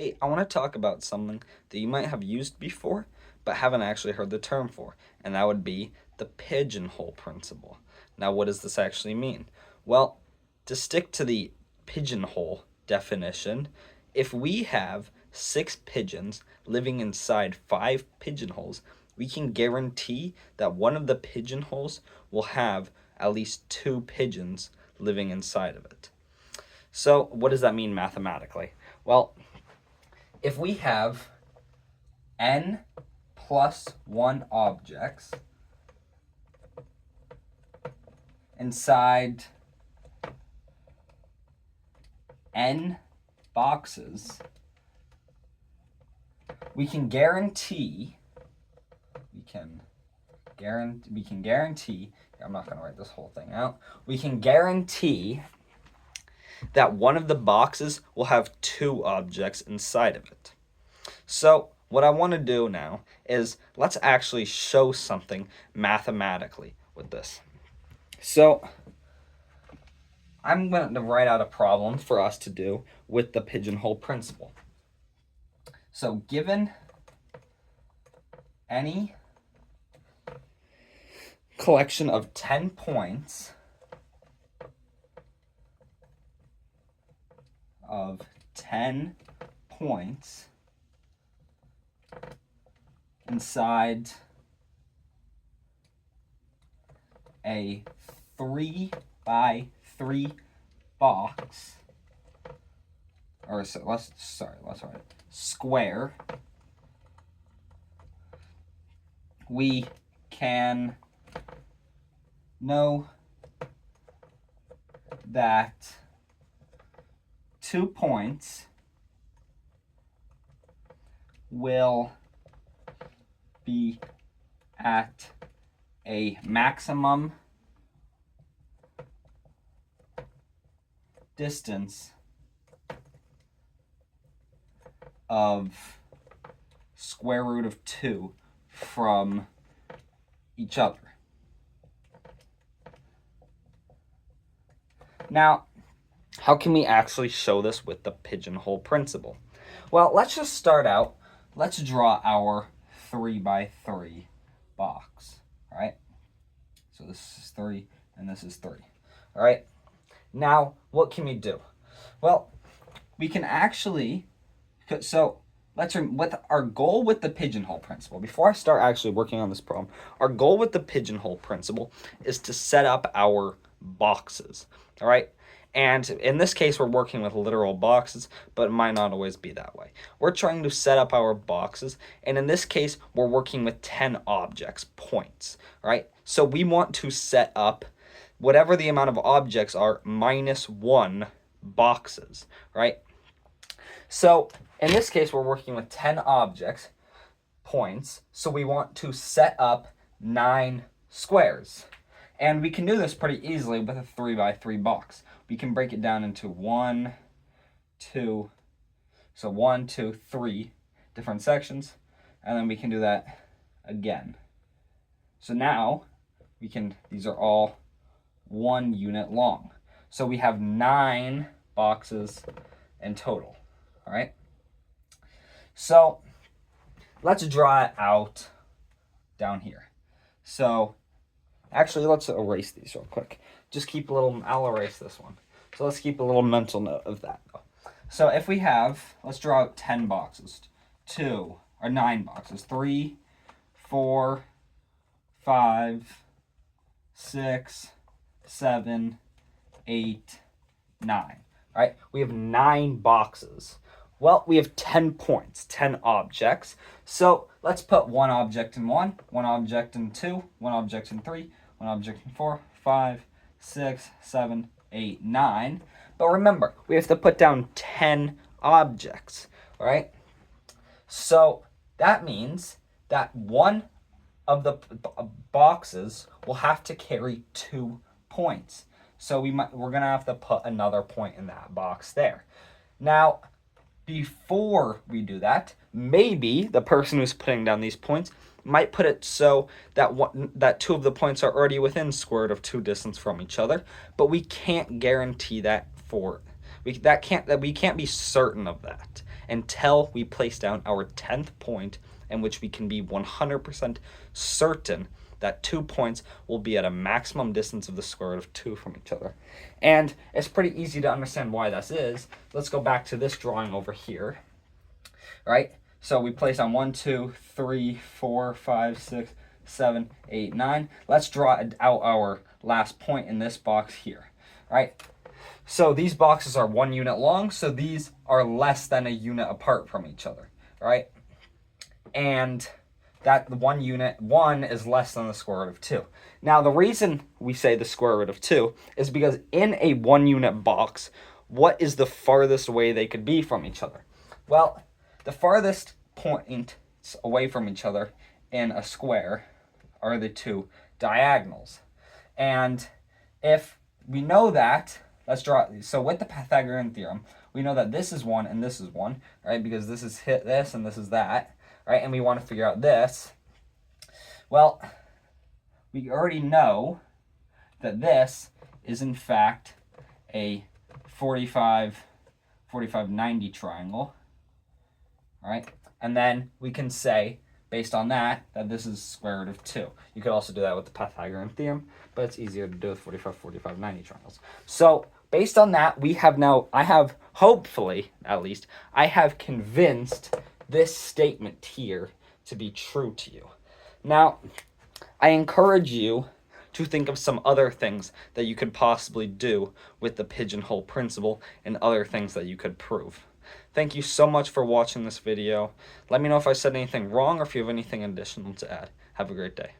Hey, I want to talk about something that you might have used before, but haven't actually heard the term for, and that would be the pigeonhole principle. Now, what does this actually mean? Well, to stick to the pigeonhole definition, if we have 6 pigeons living inside 5 pigeonholes, we can guarantee that one of the pigeonholes will have at least 2 pigeons living inside of it. So, what does that mean mathematically? Well, if we have n plus 1 objects inside n boxes, we can guarantee, I'm not going to write this whole thing out. We can guarantee that one of the boxes will have 2 objects inside of it. So what I want to do now is let's actually show something mathematically with this. So I'm going to write out a problem for us to do with the pigeonhole principle. So given any collection of 10 points inside a 3x3 box, let's write it, square, we can know that 2 points will be at a maximum distance of square root of 2 from each other. Now, how can we actually show this with the pigeonhole principle? Well, let's just start out. Let's draw our 3x3 box, all right? So this is 3 and this is 3, all right? Now, what can we do? Well, we can actually, with our goal with the pigeonhole principle, before I start actually working on this problem, our goal with the pigeonhole principle is to set up our boxes, all right? And in this case, we're working with literal boxes, but it might not always be that way. We're trying to set up our boxes, and in this case, we're working with 10 objects, points, right? So we want to set up whatever the amount of objects are minus 1 boxes, right? So in this case, we're working with 10 objects, points, so we want to set up 9 squares. And we can do this pretty easily with a 3x3 box. We can break it down into 1, 2, 3 different sections, and then we can do that again. So now these are all 1 unit long. So we have 9 boxes in total, all right? So let's draw it out down here. So actually, let's erase these real quick. I'll erase this one. So let's keep a little mental note of that. So if we have, let's draw out 10 boxes, 9 boxes, 3, 4, 5, 6, 7, 8, 9. All right, we have 9 boxes. Well, we have 10 points, 10 objects. So let's put 1 object in 1, 1 object in 2, 1 object in 3, 1 object in 4, 5, 6, 7, 8, 9. But remember, we have to put down 10 objects, right? So that means that one of the boxes will have to carry 2 points. So we're going to have to put another point in that box there. Now, before we do that, maybe the person who's putting down these points might put it so that 2 of the points are already within square root of 2 distance from each other, but we can't guarantee that we can't be certain of that. until we place down our 10th point, in which we can be 100% certain that 2 points will be at a maximum distance of the square root of 2 from each other. And it's pretty easy to understand why this is. Let's go back to this drawing over here. All right, so we place on 1, 2, 3, 4, 5, 6, 7, 8, 9. Let's draw out our last point in this box here. All right, so these boxes are 1 unit long, so these are less than a unit apart from each other. All right, and that the 1 unit, 1 is less than the square root of 2. Now, the reason we say the square root of 2 is because in a 1 unit box, what is the farthest way they could be from each other? Well, the farthest points away from each other in a square are the 2 diagonals. And if we know that, let's draw, so with the Pythagorean theorem, we know that this is 1 and this is 1, right? Because this is hit this and this is that. Right, and we want to figure out this. Well, we already know that this is in fact a 45, 90 triangle. All right, and then we can say, based on that this is square root of 2. You could also do that with the Pythagorean theorem, but it's easier to do with 45, 90 triangles. So based on that, we have now, I have, hopefully, at least, I have convinced this statement here to be true to you. Now, I encourage you to think of some other things that you could possibly do with the pigeonhole principle and other things that you could prove. Thank you so much for watching this video. Let me know if I said anything wrong or if you have anything additional to add. Have a great day.